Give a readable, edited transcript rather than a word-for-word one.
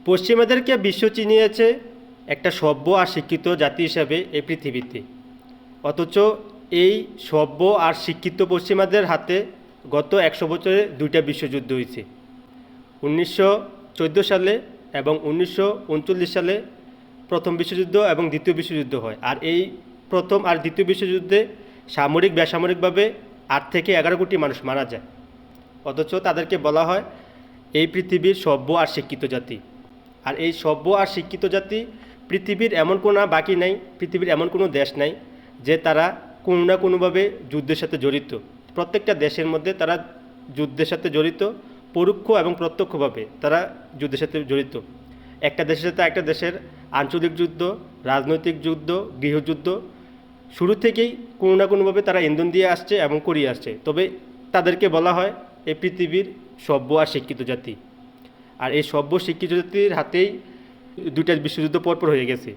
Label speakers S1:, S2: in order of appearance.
S1: পশ্চিমাদেরকে বিশ্ব চিনিয়েছে একটা সভ্য আর শিক্ষিত জাতি হিসাবে এই পৃথিবীতে। অথচ এই সভ্য আর শিক্ষিত পশ্চিমাদের হাতে গত 100 বছরে দুইটা বিশ্বযুদ্ধ হয়েছে। 1914 সালে এবং 1939 সালে প্রথম বিশ্বযুদ্ধ এবং দ্বিতীয় বিশ্বযুদ্ধ হয়। আর এই প্রথম আর দ্বিতীয় বিশ্বযুদ্ধে সামরিক বেসামরিকভাবে 8 থেকে 11 কোটি মানুষ মারা যায়। অথচ তাদেরকে বলা হয় এই পৃথিবীর সভ্য আর শিক্ষিত জাতি। আর এই সভ্য আর শিক্ষিত জাতি পৃথিবীর এমন কোনো বাকি নাই, পৃথিবীর এমন কোনো দেশ নাই যে তারা কোনো না কোনোভাবে যুদ্ধের সাথে জড়িত। প্রত্যেকটা দেশের মধ্যে তারা যুদ্ধের সাথে জড়িত, পরোক্ষ এবং প্রত্যক্ষভাবে তারা যুদ্ধের সাথে জড়িত। একটা দেশের সাথে একটা দেশের আঞ্চলিক যুদ্ধ, রাজনৈতিক যুদ্ধ, গৃহযুদ্ধ শুরু থেকেই কোনো না কোনোভাবে তারা ইন্ধন দিয়ে আসছে এবং করিয়ে আসছে। তবে তাদেরকে বলা হয় এই পৃথিবীর সভ্য আর শিক্ষিত জাতি। আর এই সভ্য শিক্ষিত জাতির হাতেই দুইটা বিশ্বযুদ্ধ পরপর হয়ে গেছে।